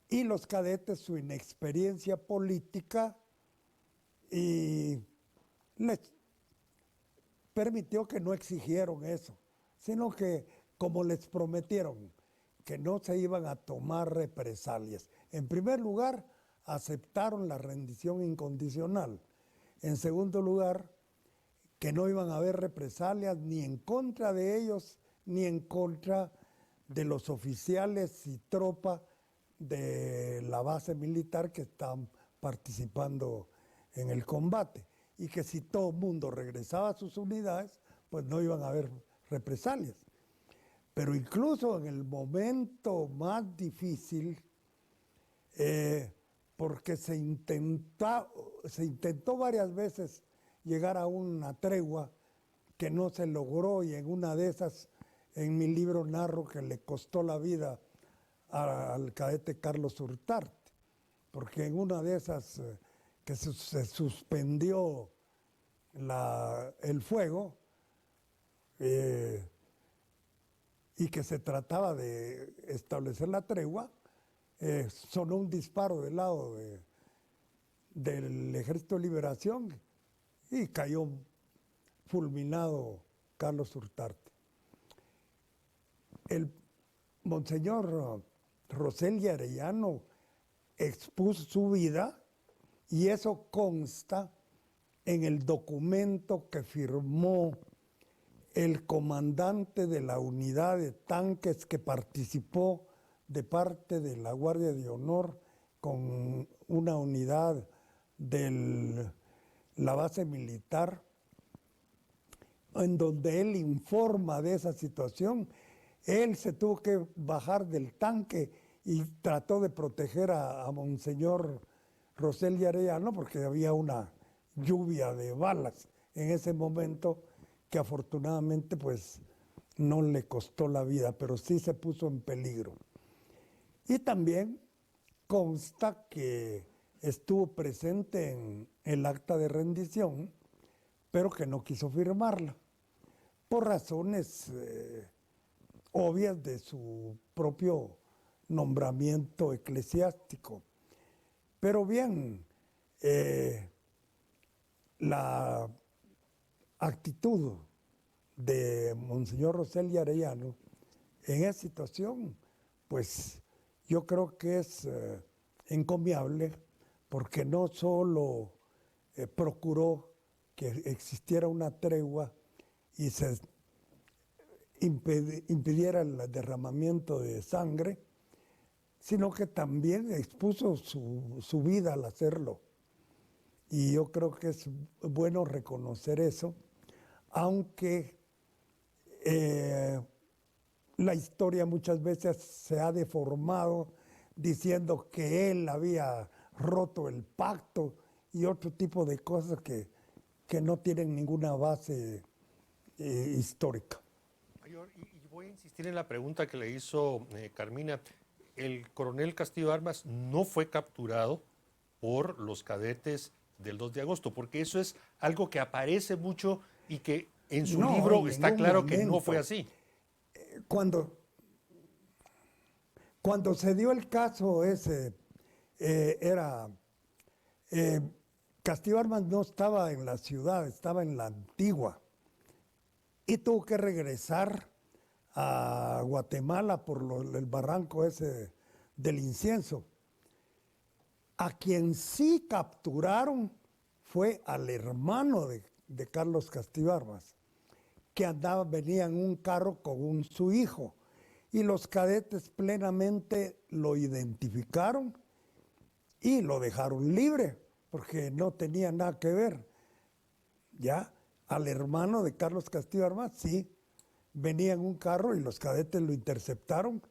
Y los cadetes, su inexperiencia política, y les permitió que no exigieron eso, sino que como les prometieron que no se iban a tomar represalias. En primer lugar, aceptaron la rendición incondicional. En segundo lugar, que no iban a haber represalias ni en contra de ellos, ni en contra de los oficiales y tropa de la base militar que están participando en el combate. Y que si todo el mundo regresaba a sus unidades, pues no iban a haber represalias. Pero incluso en el momento más difícil, porque se intentó varias veces llegar a una tregua que no se logró, y en una de esas, en mi libro narro que le costó la vida al cadete Carlos Hurtarte, porque en una de esas que se suspendió el fuego y que se trataba de establecer la tregua, sonó un disparo del lado del Ejército de Liberación y cayó fulminado Carlos Hurtarte. El Monseñor Rosell y Arellano expuso su vida, y eso consta en el documento que firmó el comandante de la unidad de tanques que participó de parte de la Guardia de Honor con una unidad de la base militar, en donde él informa de esa situación. Él se tuvo que bajar del tanque y trató de proteger a Monseñor Rosell y Arellano, porque había una lluvia de balas en ese momento que afortunadamente pues no le costó la vida, pero sí se puso en peligro. Y también consta que estuvo presente en el acta de rendición, pero que no quiso firmarla, por razones obvias de su propio nombramiento eclesiástico. Pero bien, la actitud de Monseñor Rosell y Arellano en esa situación, pues yo creo que es encomiable, porque no solo procuró que existiera una tregua y se impidiera el derramamiento de sangre, sino que también expuso su vida al hacerlo. Y yo creo que es bueno reconocer eso, aunque la historia muchas veces se ha deformado diciendo que él había roto el pacto y otro tipo de cosas que no tienen ninguna base histórica. Mayor, y voy a insistir en la pregunta que le hizo Carmina. El coronel Castillo Armas no fue capturado por los cadetes del 2 de agosto, porque eso es algo que aparece mucho y que en su No, libro en está ningún claro que no momento. fue así. Cuando se dio el caso ese, Castillo Armas no estaba en la ciudad, estaba en la Antigua. Y tuvo que regresar a Guatemala por el barranco ese del Incienso. A quien sí capturaron fue al hermano de Carlos Castillo Armas, que venía en un carro con su hijo. Y los cadetes plenamente lo identificaron y lo dejaron libre, porque no tenía nada que ver. Ya, al hermano de Carlos Castillo Armas, sí, venía en un carro y los cadetes lo interceptaron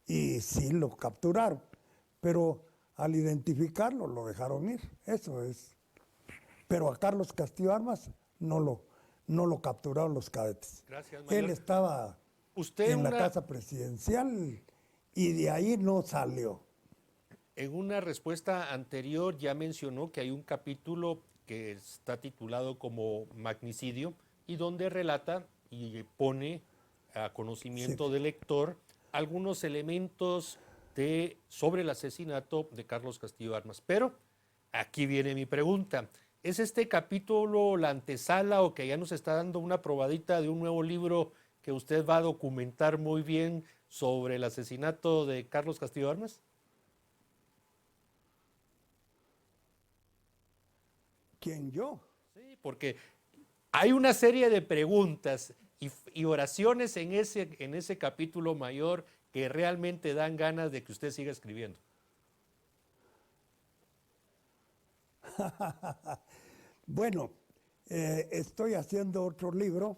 y sí lo capturaron. Pero al identificarlo lo dejaron ir, eso es. Pero a Carlos Castillo Armas no lo capturaron los cadetes. Gracias, mayor. Él estaba Usted en la casa presidencial y de ahí no salió. en una respuesta anterior ya mencionó que hay un capítulo que está titulado como Magnicidio y donde relata y pone a conocimiento del lector algunos elementos sobre el asesinato de Carlos Castillo Armas. Pero aquí viene mi pregunta. ¿Es este capítulo la antesala o que ya nos está dando una probadita de un nuevo libro que usted va a documentar muy bien sobre el asesinato de Carlos Castillo Armas? ¿Quién, yo? Sí, porque hay una serie de preguntas y oraciones en ese capítulo mayor que realmente dan ganas de que usted siga escribiendo. Bueno, estoy haciendo otro libro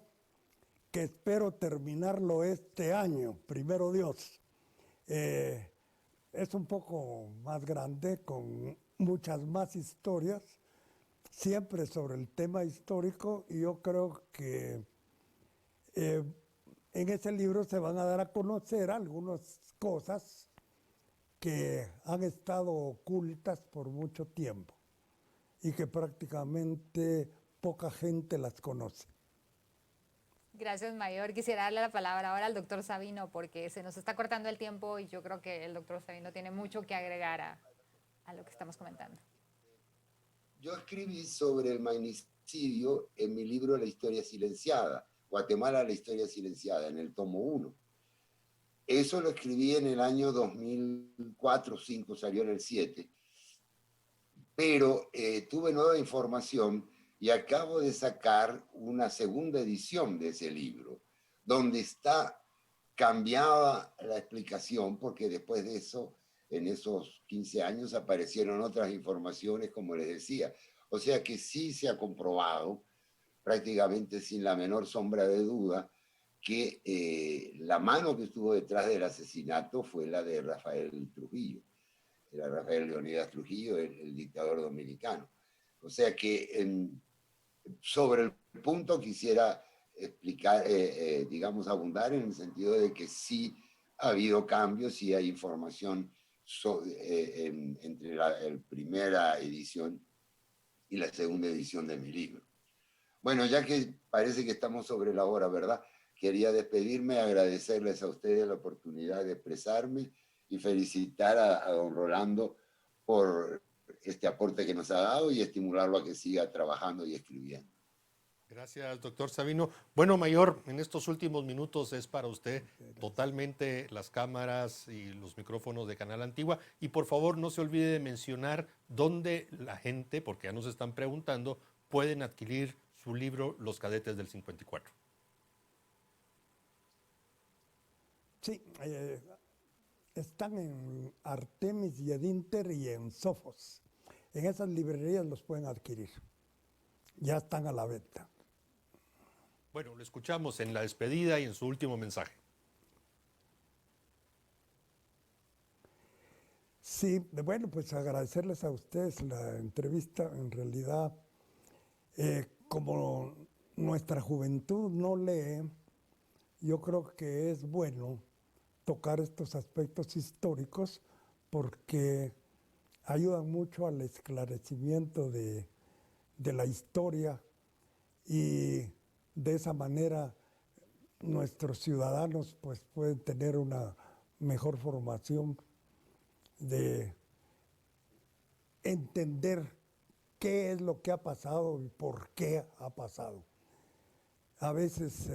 que espero terminarlo este año, primero Dios. Es un poco más grande, con muchas más historias, siempre sobre el tema histórico, y yo creo que en ese libro se van a dar a conocer algunas cosas que han estado ocultas por mucho tiempo y que prácticamente poca gente las conoce. Gracias, Mayor. Quisiera darle la palabra ahora al doctor Sabino porque se nos está cortando el tiempo y yo creo que el doctor Sabino tiene mucho que agregar a lo que estamos comentando. Yo escribí sobre el magnicidio en mi libro La historia silenciada, Guatemala, la historia silenciada, en el tomo 1. Eso lo escribí en el año 2004 o 2005, salió en el 7. Pero tuve nueva información y acabo de sacar una segunda edición de ese libro, donde está cambiada la explicación, porque después de eso, en esos 15 años, aparecieron otras informaciones, como les decía. O sea que sí se ha comprobado, prácticamente sin la menor sombra de duda, que la mano que estuvo detrás del asesinato fue la de Rafael Trujillo. Era Rafael Leonidas Trujillo, el dictador dominicano. O sea que sobre el punto quisiera explicar, digamos, abundar en el sentido de que sí ha habido cambios, sí hay información entre la primera edición y la segunda edición de mi libro. Bueno, ya que parece que estamos sobre la hora, ¿verdad? Quería despedirme, agradecerles a ustedes la oportunidad de expresarme y felicitar a don Rolando por este aporte que nos ha dado y estimularlo a que siga trabajando y escribiendo. Gracias, doctor Sabino. Bueno, Mayor, en estos últimos minutos es para usted totalmente las cámaras y los micrófonos de Canal Antigua. Y por favor, no se olvide de mencionar dónde la gente, porque ya nos están preguntando, pueden adquirir su libro Los Cadetes del 54. Sí, están en Artemis y Edinter y en Sofos. En esas librerías los pueden adquirir. Ya están a la venta. Bueno, lo escuchamos en la despedida y en su último mensaje. Sí, bueno, pues agradecerles a ustedes la entrevista. En realidad, como nuestra juventud no lee, yo creo que es bueno tocar estos aspectos históricos porque ayudan mucho al esclarecimiento de la historia y de esa manera nuestros ciudadanos pues pueden tener una mejor formación de entender qué es lo que ha pasado y por qué ha pasado. A veces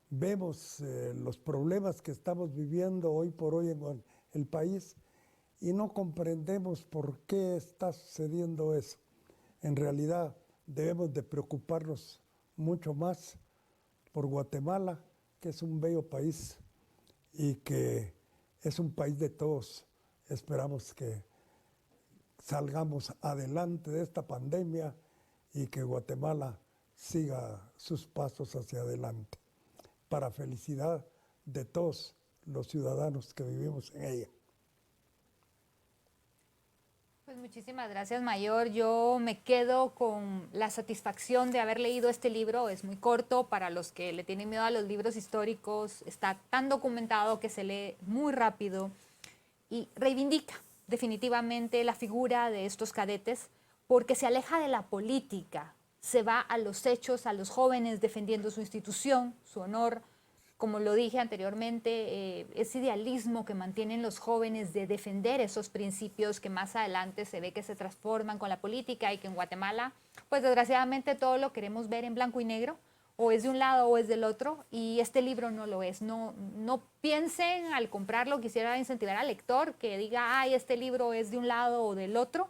vemos los problemas que estamos viviendo hoy por hoy en el país y no comprendemos por qué está sucediendo eso. En realidad debemos de preocuparnos mucho más por Guatemala, que es un bello país y que es un país de todos. Esperamos que salgamos adelante de esta pandemia y que Guatemala siga sus pasos hacia adelante, para felicidad de todos los ciudadanos que vivimos en ella. Pues muchísimas gracias, Mayor. Yo me quedo con la satisfacción de haber leído este libro. Es muy corto para los que le tienen miedo a los libros históricos. Está tan documentado que se lee muy rápido y reivindica definitivamente la figura de estos cadetes porque se aleja de la política, se va a los hechos, a los jóvenes defendiendo su institución, su honor. Como lo dije anteriormente, ese idealismo que mantienen los jóvenes de defender esos principios que más adelante se ve que se transforman con la política y que en Guatemala, pues desgraciadamente todo lo queremos ver en blanco y negro, o es de un lado o es del otro, y este libro no lo es. No piensen al comprarlo, quisiera incentivar al lector que diga, ay, este libro es de un lado o del otro.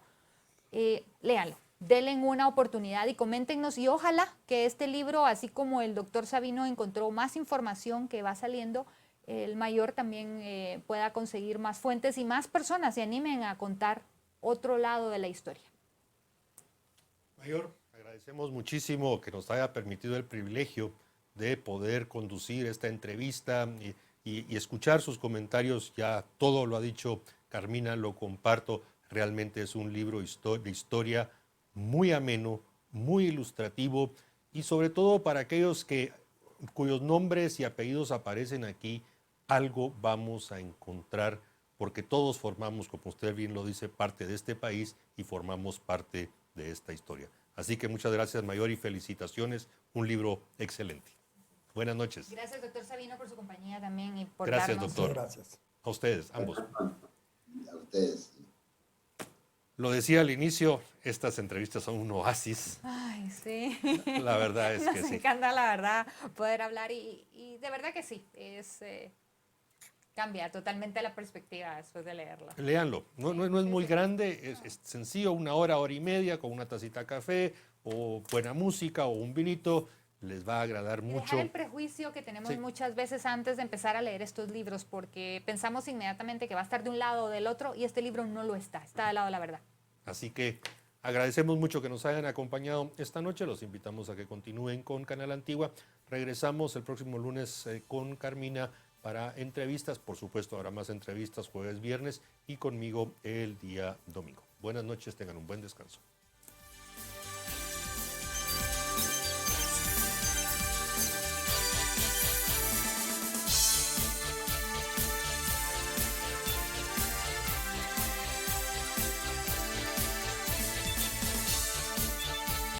Léanlo, denle una oportunidad y coméntenos, y ojalá que este libro, así como el doctor Sabino encontró más información que va saliendo, el Mayor también pueda conseguir más fuentes y más personas se animen a contar otro lado de la historia. Mayor, agradecemos muchísimo que nos haya permitido el privilegio de poder conducir esta entrevista y escuchar sus comentarios. Ya todo lo ha dicho Carmina, lo comparto. Realmente es un libro de historia muy ameno, muy ilustrativo y sobre todo para aquellos cuyos nombres y apellidos aparecen aquí, algo vamos a encontrar porque todos formamos, como usted bien lo dice, parte de este país y formamos parte de esta historia. Así que muchas gracias, Mayor, y felicitaciones. Un libro excelente. Buenas noches. Gracias, doctor Sabino, por su compañía también y por Gracias, darnos... doctor. Gracias. A ustedes, ambos. A ustedes. Lo decía al inicio, estas entrevistas son un oasis. Ay, sí. La verdad es que Nos sí. encanta, la verdad, poder hablar y de verdad que sí, cambia totalmente la perspectiva después de leerlo. Léanlo, no es muy grande, es sencillo, 1 hora, hora y media, con una tacita de café, o buena música, o un vinito, les va a agradar mucho. Dejar el prejuicio que tenemos Sí. muchas veces antes de empezar a leer estos libros, porque pensamos inmediatamente que va a estar de un lado o del otro, y este libro no lo está del lado de la verdad. Así que agradecemos mucho que nos hayan acompañado esta noche, los invitamos a que continúen con Canal Antigua. Regresamos el próximo lunes con Carmina para entrevistas, por supuesto habrá más entrevistas jueves, viernes y conmigo el día domingo. Buenas noches, tengan un buen descanso.